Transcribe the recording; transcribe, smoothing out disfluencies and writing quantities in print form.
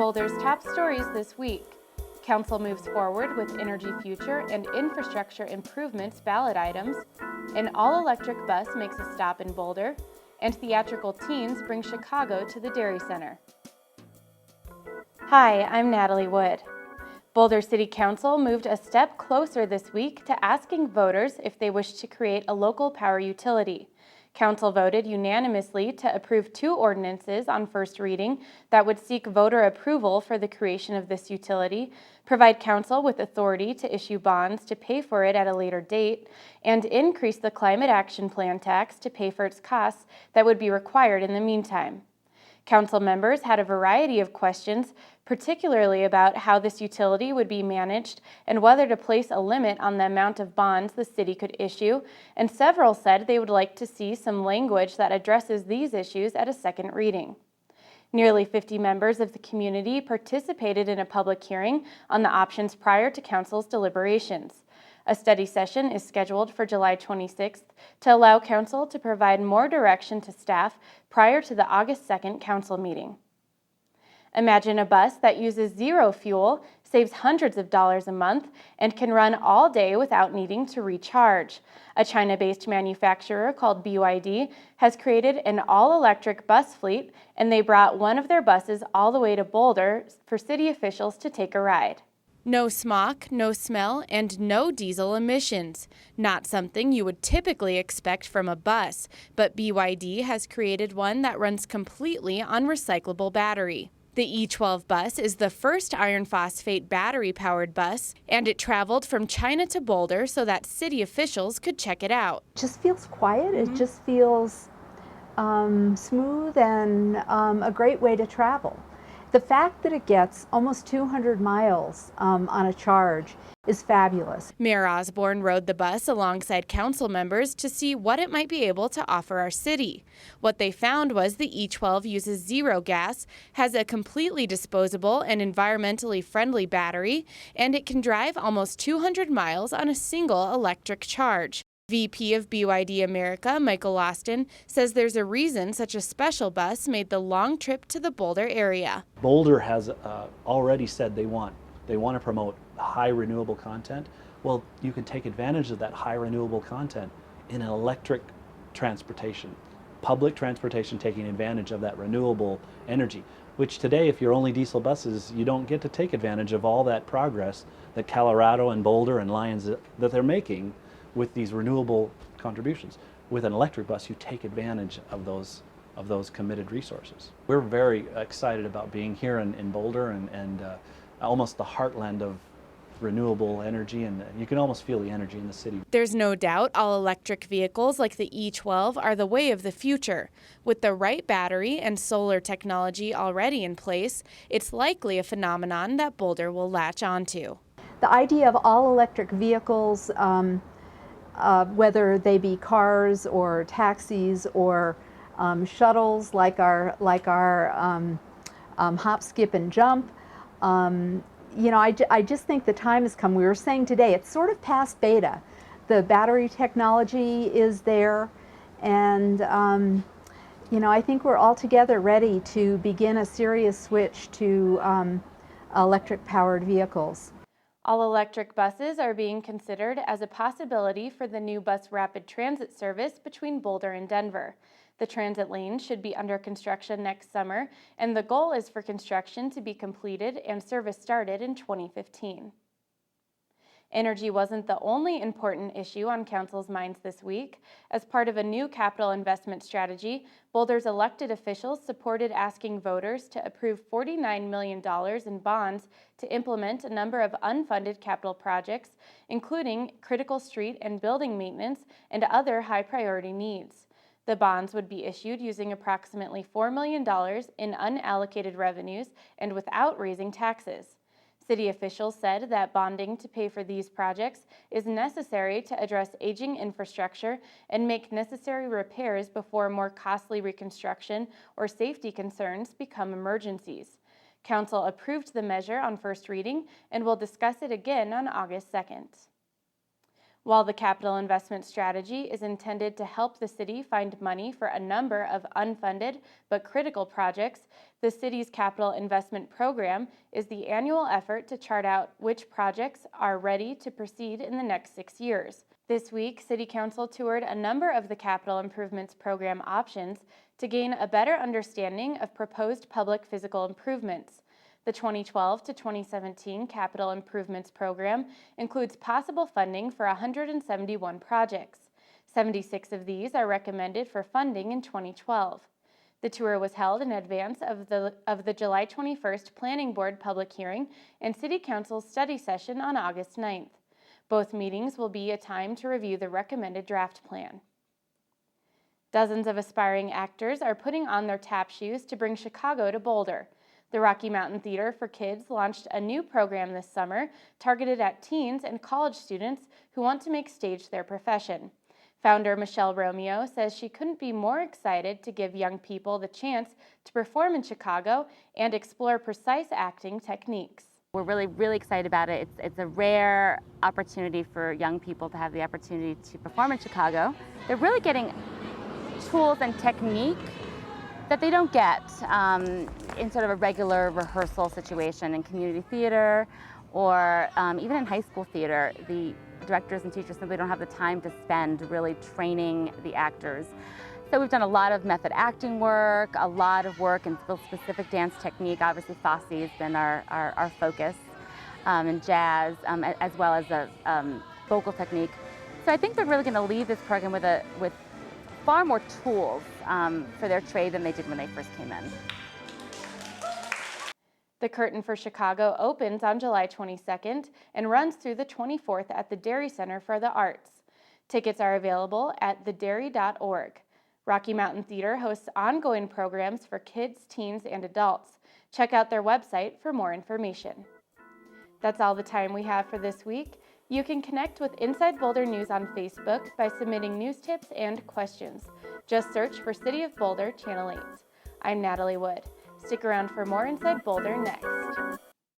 Boulder's top stories this week. Council moves forward with Energy Future and Infrastructure Improvements ballot items. An all-electric bus makes a stop in Boulder. And theatrical teens bring Chicago to the Dairy Center. Hi, I'm Natalie Wood. Boulder City Council moved a step closer this week to asking voters if they wish to create a local power utility. Council voted unanimously to approve 2 ordinances on first reading that would seek voter approval for the creation of this utility, provide Council with authority to issue bonds to pay for it at a later date, and increase the Climate Action Plan tax to pay for its costs that would be required in the meantime. Council members had a variety of questions, particularly about how this utility would be managed and whether to place a limit on the amount of bonds the city could issue, and several said they would like to see some language that addresses these issues at a second reading. Nearly 50 members of the community participated in a public hearing on the options prior to Council's deliberations. A study session is scheduled for July 26th to allow Council to provide more direction to staff prior to the August 2nd Council meeting. Imagine a bus that uses zero fuel, saves hundreds of dollars a month, and can run all day without needing to recharge. A China-based manufacturer called BYD has created an all-electric bus fleet, and they brought one of their buses all the way to Boulder for city officials to take a ride. No smog, no smell, and no diesel emissions. Not something you would typically expect from a bus, but BYD has created one that runs completely on recyclable battery. The E12 bus is the first iron phosphate battery-powered bus, and it traveled from China to Boulder so that city officials could check it out. It just feels quiet. It just feels smooth and a great way to travel. The fact that it gets almost 200 miles on a charge is fabulous. Mayor Osborne rode the bus alongside council members to see what it might be able to offer our city. What they found was the E12 uses zero gas, has a completely disposable and environmentally friendly battery, and it can drive almost 200 miles on a single electric charge. VP of BYD America, Michael Austin, says there's a reason such a special bus made the long trip to the Boulder area. Boulder has already said they want to promote high renewable content. Well, you can take advantage of that high renewable content in electric transportation, public transportation taking advantage of that renewable energy, which today, if you're only diesel buses, you don't get to take advantage of all that progress that Colorado and Boulder and Lyons that they're making with these renewable contributions. With an electric bus, you take advantage of those committed resources. We're very excited about being here in Boulder and almost the heartland of renewable energy, and you can almost feel the energy in the city. There's no doubt all electric vehicles like the E12 are the way of the future. With the right battery and solar technology already in place, it's likely a phenomenon that Boulder will latch onto. The idea of all electric vehicles, whether they be cars or taxis or shuttles like our hop, skip, and jump. I just think the time has come. We were saying today, it's sort of past beta. The battery technology is there, and I think we're all together ready to begin a serious switch to electric-powered vehicles. All-electric buses are being considered as a possibility for the new bus rapid transit service between Boulder and Denver. The transit lane should be under construction next summer, and the goal is for construction to be completed and service started in 2015. Energy wasn't the only important issue on Council's minds this week. As part of a new capital investment strategy, Boulder's elected officials supported asking voters to approve $49 million in bonds to implement a number of unfunded capital projects, including critical street and building maintenance and other high-priority needs. The bonds would be issued using approximately $4 million in unallocated revenues and without raising taxes. City officials said that bonding to pay for these projects is necessary to address aging infrastructure and make necessary repairs before more costly reconstruction or safety concerns become emergencies. Council approved the measure on first reading and will discuss it again on August 2nd. While the capital investment strategy is intended to help the city find money for a number of unfunded but critical projects, the city's capital investment program is the annual effort to chart out which projects are ready to proceed in the next 6 years. This week, City Council toured a number of the capital improvements program options to gain a better understanding of proposed public physical improvements. The 2012 to 2017 Capital Improvements Program includes possible funding for 171 projects. 76 of these are recommended for funding in 2012. The tour was held in advance of the July 21st Planning Board public hearing and City Council's study session on August 9th. Both meetings will be a time to review the recommended draft plan. Dozens of aspiring actors are putting on their tap shoes to bring Chicago to Boulder. The Rocky Mountain Theater for Kids launched a new program this summer targeted at teens and college students who want to make stage their profession. Founder Michelle Romeo says she couldn't be more excited to give young people the chance to perform in Chicago and explore precise acting techniques. We're really excited about it. It's a rare opportunity for young people to have the opportunity to perform in Chicago. They're really getting tools and technique that they don't get in sort of a regular rehearsal situation in community theater or even in high school theater. The directors and teachers simply don't have the time to spend really training the actors. So we've done a lot of method acting work, a lot of work in specific dance technique. Obviously Fosse has been our focus, and jazz, as well as a vocal technique. So I think they're really going to leave this program with far more tools for their trade than they did when they first came in. The Curtain for Chicago opens on July 22nd and runs through the 24th at the Dairy Center for the Arts. Tickets are available at thedairy.org. Rocky Mountain Theater hosts ongoing programs for kids, teens, and adults. Check out their website for more information. That's all the time we have for this week. You can connect with Inside Boulder News on Facebook by submitting news tips and questions. Just search for City of Boulder Channel 8. I'm Natalie Wood. Stick around for more Inside Boulder next.